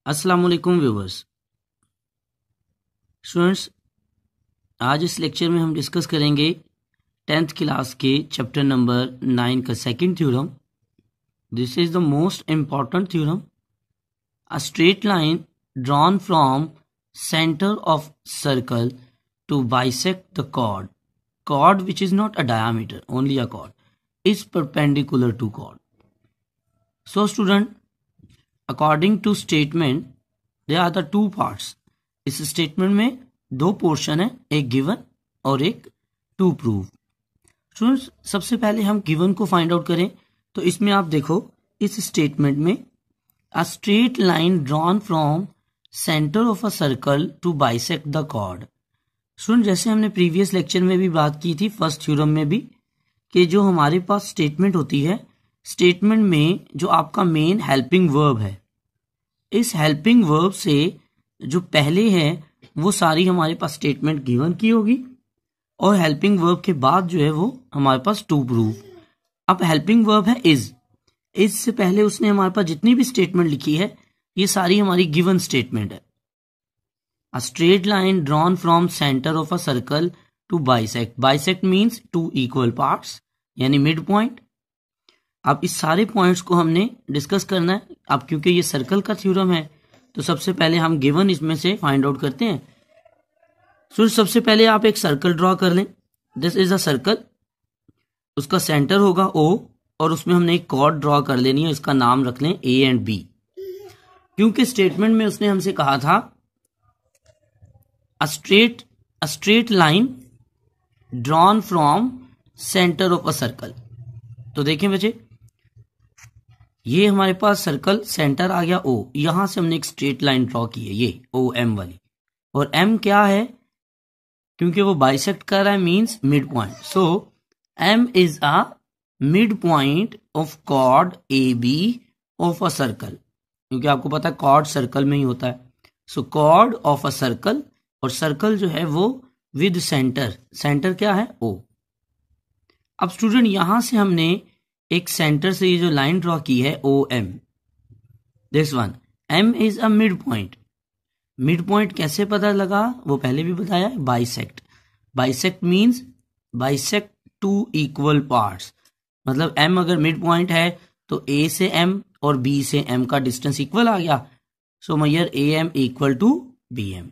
अस्सलाम वालेकुम viewers. Students, आज इस लेक्चर में हम डिस्कस करेंगे 10th क्लास के चैप्टर नंबर 9 का second theorem. This is the most important theorem. A straight line drawn from centre of circle to bisect the chord which is not a diameter, only a chord, is perpendicular to chord. So student, according to statement there are the two parts. इस statement में दो portion है, एक given और एक to prove. Students, सबसे पहले हम गिवन को फाइंड आउट करें तो इसमें आप देखो, इस स्टेटमेंट में a straight line drawn from centre of a circle to bisect the chord। Student, जैसे हमने प्रीवियस लेक्चर में भी बात की थी, फर्स्ट थ्योरम में भी, कि जो हमारे पास स्टेटमेंट होती है, स्टेटमेंट में जो आपका मेन हेल्पिंग वर्ब है, इस हेल्पिंग वर्ब से जो पहले है वो सारी हमारे पास स्टेटमेंट गिवन की होगी, और हेल्पिंग वर्ब के बाद जो है वो हमारे पास टू प्रूव। अब हेल्पिंग वर्ब है इज से पहले उसने हमारे पास जितनी भी स्टेटमेंट लिखी है ये सारी हमारी गिवन स्टेटमेंट है। A straight line drawn from centre of a circle to bisect means two equal parts, यानी मिड पॉइंट। अब इस सारे पॉइंट्स को हमने डिस्कस करना है। अब क्योंकि ये सर्कल का थ्योरम है तो सबसे पहले हम गिवन इसमें से फाइंड आउट करते हैं। सो सबसे पहले आप एक सर्कल ड्रॉ कर लें। दिस इज अ सर्कल, उसका सेंटर होगा O, और उसमें हमने एक कॉर्ड ड्रॉ कर लेनी है, इसका नाम रख लें A एंड B। क्योंकि स्टेटमेंट में उसने हमसे कहा था अ straight line drawn from centre of a circle. तो देखें बच्चे, ये हमारे पास सर्कल सेंटर आ गया O, यहां से हमने एक स्ट्रेट लाइन ड्रॉ की है, ये OM वाली, और M क्या है, क्योंकि वो बाइसेक्ट कर रहा है, means mid point. So M is a mid point of chord AB of a circle, क्योंकि आपको पता है chord सर्कल में ही होता है। सो chord ऑफ अ सर्कल, और सर्कल जो है वो विद सेंटर क्या है O। अब स्टूडेंट, यहां से हमने एक सेंटर से ये जो लाइन ड्रॉ की है OM, this one, M is a mid point. Mid point कैसे पता लगा, वो पहले भी बताया, bisect means bisect two equal parts. मतलब M अगर मिड पॉइंट है तो A से M और B से M का डिस्टेंस इक्वल आ गया। सो मेयर AM इक्वल टू BM।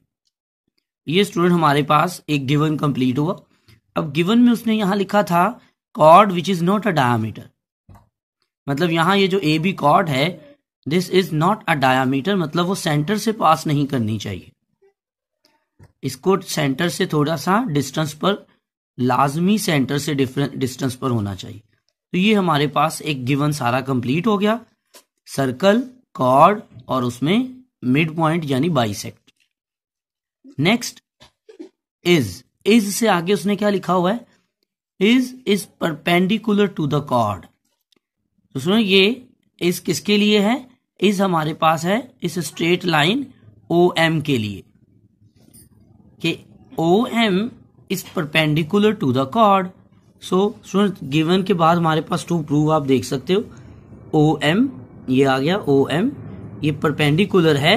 ये स्टूडेंट हमारे पास एक गिवन कंप्लीट हुआ। अब गिवन में उसने यहां लिखा था chord which is not a diameter, मतलब यहां ये जो AB chord है, this is not a diameter, मतलब वो सेंटर से पास नहीं करनी चाहिए, इसको सेंटर से थोड़ा सा डिस्टेंस पर, लाजमी सेंटर से डिफरेंट डिस्टेंस पर होना चाहिए। तो ये हमारे पास एक गिवन सारा कंप्लीट हो गया, सर्कल, chord और उसमें मिड पॉइंट यानी बाइसेक्ट। नेक्स्ट इज से आगे उसने क्या लिखा हुआ है, is perpendicular to the chord। तो सुनो, ये इस किसके लिए है, इस हमारे पास है इस स्ट्रेट लाइन OM के लिए, कि OM is perpendicular to the chord। So student, given के बाद हमारे पास टू प्रूव आप देख सकते हो, OM ये आ गया, OM ये परपेंडिकुलर है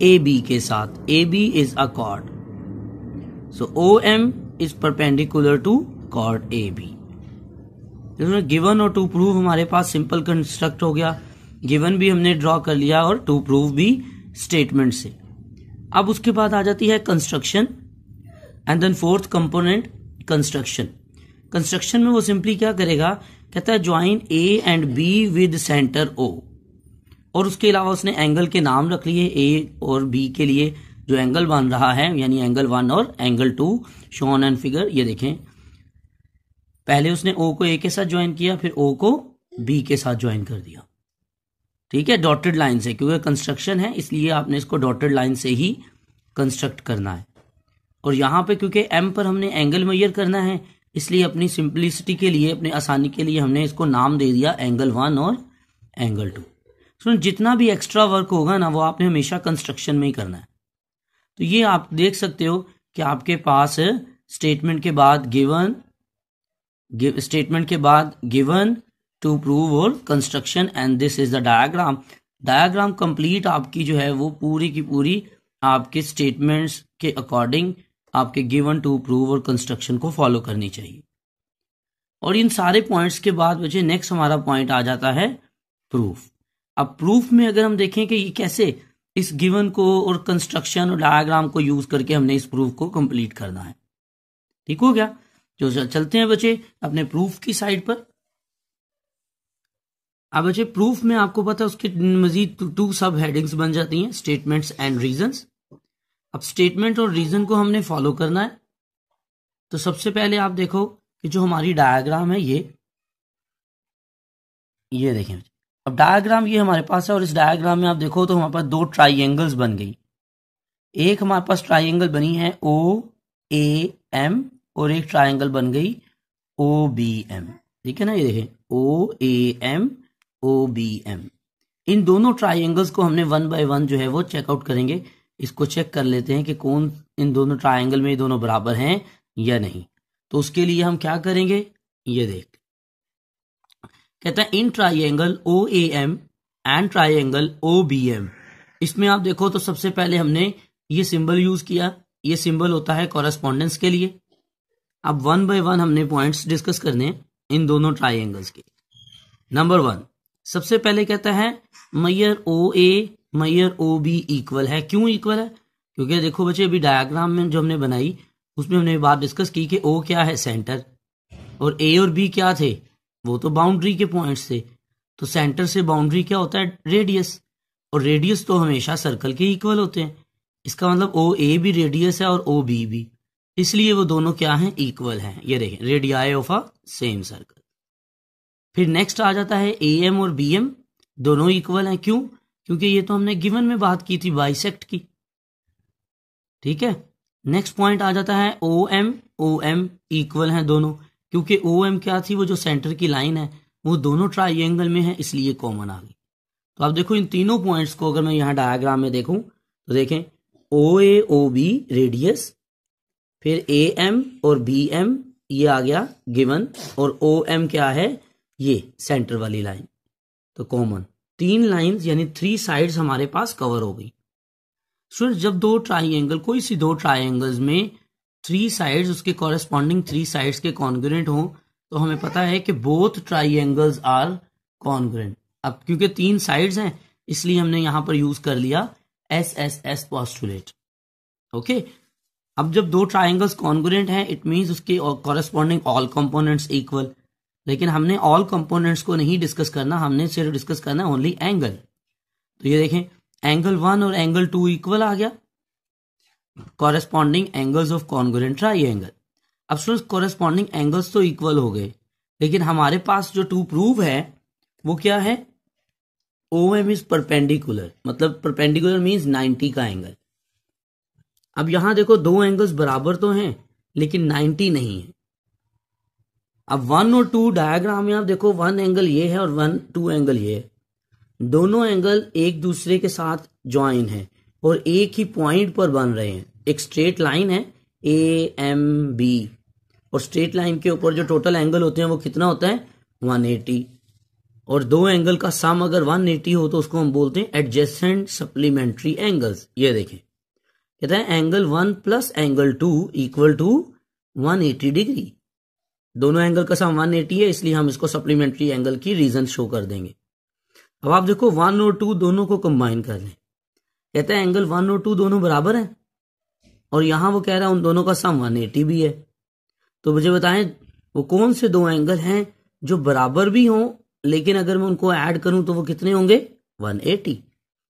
AB के साथ, AB is a chord। So OM is perpendicular to chord AB। Given और टू प्रूव हमारे पास सिंपल कंस्ट्रक्ट हो गया, गिवन भी हमने ड्रॉ कर लिया और टू प्रूव भी स्टेटमेंट से। अब उसके बाद आ जाती है construction, and then fourth component construction में वो सिंपली क्या करेगा, कहता है join A and B with centre O, और उसके अलावा उसने एंगल के नाम रख लिए A और B के लिए जो एंगल बन रहा है, यानी एंगल 1 और एंगल 2 शोन एंड फिगर। ये देखें, पहले उसने O को A के साथ ज्वाइन किया, फिर O को B के साथ ज्वाइन कर दिया, ठीक है, डॉटेड लाइन से, क्योंकि कंस्ट्रक्शन है इसलिए आपने इसको डॉटेड लाइन से ही कंस्ट्रक्ट करना है। और यहां पे क्योंकि M पर हमने एंगल मेजर करना है, इसलिए अपनी सिंप्लिसिटी के लिए, अपनी आसानी के लिए हमने इसको नाम दे दिया एंगल 1 और एंगल 2। सुन, जितना भी एक्स्ट्रा वर्क होगा ना, वो आपने हमेशा कंस्ट्रक्शन में ही करना है। तो ये आप देख सकते हो कि आपके पास स्टेटमेंट के बाद गिवन टू प्रूव और construction, and this is the diagram. Diagram complete आपकी जो है वो पूरी की पूरी आपके स्टेटमेंट्स के अकॉर्डिंग आपके गिवन टू प्रूव और कंस्ट्रक्शन को फॉलो करनी चाहिए। और इन सारे पॉइंट्स के बाद बच्चे नेक्स्ट हमारा पॉइंट आ जाता है प्रूफ। अब प्रूफ में अगर हम देखें कि ये कैसे इस गिवन को और कंस्ट्रक्शन और डायग्राम को यूज करके हमने इस प्रूफ को कंप्लीट करना है। ठीक हो गया? जो चलते हैं बच्चे अपने प्रूफ की साइड पर। अब बच्चे प्रूफ में आपको पता है उसके मजीद टू सब हेडिंग्स बन जाती हैं, स्टेटमेंट्स एंड रीजंस। अब स्टेटमेंट और रीजन को हमने फॉलो करना है। तो सबसे पहले आप देखो कि जो हमारी डायग्राम है ये देखें। अब डायग्राम ये हमारे पास है और इस डायग्राम में आप देखो तो हमारे पास दो ट्राइंगल्स बन गई। एक हमारे पास ट्राइंगल बनी है OAM और एक ट्राइंगल बन गई OBM। ठीक है ना? ये देखें OAM OBM। इन दोनों ट्राइंगल्स को हमने वन बाय वन जो है वो चेकआउट करेंगे। इसको चेक कर लेते हैं कि कौन इन दोनों ट्राइंगल में ये दोनों बराबर हैं या नहीं। तो उसके लिए हम क्या करेंगे, ये देख कहता है in triangle OAM and triangle OBM। इसमें आप देखो तो सबसे पहले हमने ये सिंबल यूज किया। ये सिंबल होता है कॉरेस्पॉन्डेंस के लिए। अब वन बाय वन हमने पॉइंट्स डिस्कस करने हैं इन दोनों ट्राइंगल्स के। नंबर 1 सबसे पहले कहता है Maihar OA Maihar OB equal है। क्यों इक्वल है? क्योंकि देखो बच्चे अभी डायग्राम में जो हमने बनाई उसमें हमने बात डिस्कस की कि O क्या है, सेंटर, और A और B क्या थे, वो तो बाउंड्री के पॉइंट्स थे। तो सेंटर से बाउंड्री क्या होता है, रेडियस, और रेडियस तो हमेशा सर्कल के इक्वल होते हैं। इसका मतलब OA भी रेडियस है और OB भी, इसलिए वो दोनों क्या हैं, इक्वल हैं। ये देखें radii of a same circle. फिर नेक्स्ट आ जाता है AM और BM दोनों इक्वल हैं। क्यों? क्योंकि ये तो हमने गिवन में बात की थी बाइसेक्ट की। ठीक है। नेक्स्ट पॉइंट आ जाता है OM इक्वल हैं दोनों, क्योंकि OM क्या थी, वो जो सेंटर की लाइन है वो दोनों ट्राइंगल में है, इसलिए कॉमन आ गई। तो आप देखो इन तीनों पॉइंट्स को अगर मैं यहाँ डायग्राम में देखूं तो देखें OAOB रेडियस, फिर AM और BM ये आ गया गिवन, और OM क्या है, ये सेंटर वाली लाइन। तो कॉमन 3 लाइंस यानी 3 साइड्स हमारे पास कवर हो गई। स्टूडेंट जब दो ट्राइंगल, कोई सी दो ट्राइंगल्स में 3 साइड्स उसके कॉरेस्पॉन्डिंग 3 साइड्स के कॉन्ग्रुएंट हो तो हमें पता है कि बोथ ट्राइंगल्स आर कॉन्ग्रुएंट। अब क्योंकि 3 साइड्स हैं इसलिए हमने यहां पर यूज कर लिया SSS पोस्टुलेट। ओके। अब जब दो ट्राइंगल्स कॉन्ग्रुएंट हैं इट मींस उसके कॉरेस्पॉन्डिंग ऑल कंपोनेंट्स इक्वल। लेकिन हमने ऑल कंपोनेंट्स को नहीं डिस्कस करना, हमने सिर्फ डिस्कस करना ओनली एंगल। तो ये देखें एंगल 1 और एंगल 2 इक्वल आ गया, corresponding angles of congruent triangle. अब स्टूडेंट्स कॉरेस्पॉन्डिंग एंगल्स तो इक्वल हो गए, लेकिन हमारे पास जो टू प्रूव है वो क्या है, OM इज परपेंडिकुलर, मतलब परपेंडिकुलर मींस 90 का एंगल। अब यहां देखो दो एंगल्स बराबर तो हैं लेकिन 90 नहीं है। अब 1 और 2 डायग्राम में आप देखो 1 एंगल ये है और 2 एंगल ये है। दोनों एंगल एक दूसरे के साथ ज्वाइन है और एक ही पॉइंट पर बन रहे हैं। एक स्ट्रेट लाइन है AMB, और स्ट्रेट लाइन के ऊपर जो टोटल एंगल होते हैं वो कितना होता है, 180। और दो एंगल का सम अगर 180 हो तो उसको हम बोलते हैं एडजेसेंट सप्लीमेंट्री एंगल्स। ये देखें कहता है angle 1 plus angle 2 equal to 180 degree. दोनों एंगल का सम 180 है, इसलिए हम इसको सप्लीमेंट्री एंगल की रीजन शो कर देंगे। अब आप देखो 1 और 2 दोनों को कंबाइन कर लें। कहता है एंगल 1 और 2 दोनों बराबर हैं, और यहां वो कह रहा है उन दोनों का सम 180 भी है। तो मुझे बताएं वो कौन से दो एंगल हैं जो बराबर भी हों, लेकिन अगर मैं उनको ऐड करूं तो वो कितने होंगे, 180।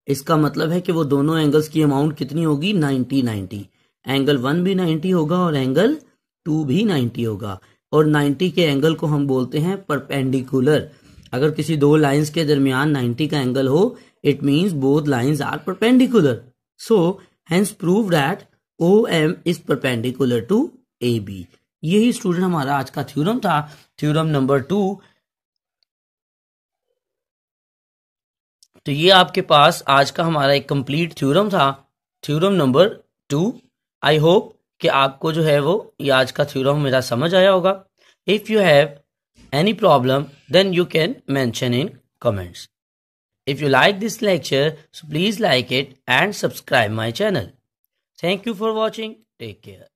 इसका मतलब है कि वो दोनों एंगल्स की अमाउंट कितनी होगी, 90। एंगल 1 भी 90 होगा और एंगल 2 भी 90 होगा, और 90 के एंगल को हम बोलते हैं परपेंडिकुलर। अगर किसी दो लाइंस के दरमियान 90 का एंगल हो it means both lines are perpendicular. So hence prove that OM is perpendicular to AB। यही स्टूडेंट हमारा आज का थ्योरम था, थ्योरम नंबर 2। तो ये आपके पास आज का हमारा एक कंप्लीट थ्योरम था, थ्योरम नंबर 2। आई होप कि आपको जो है वो ये आज का थ्योरम मेरा समझ आया होगा। If you have any problem then you can mention in comments. If you like this lecture, so please like it and subscribe my channel. Thank you for watching. Take care.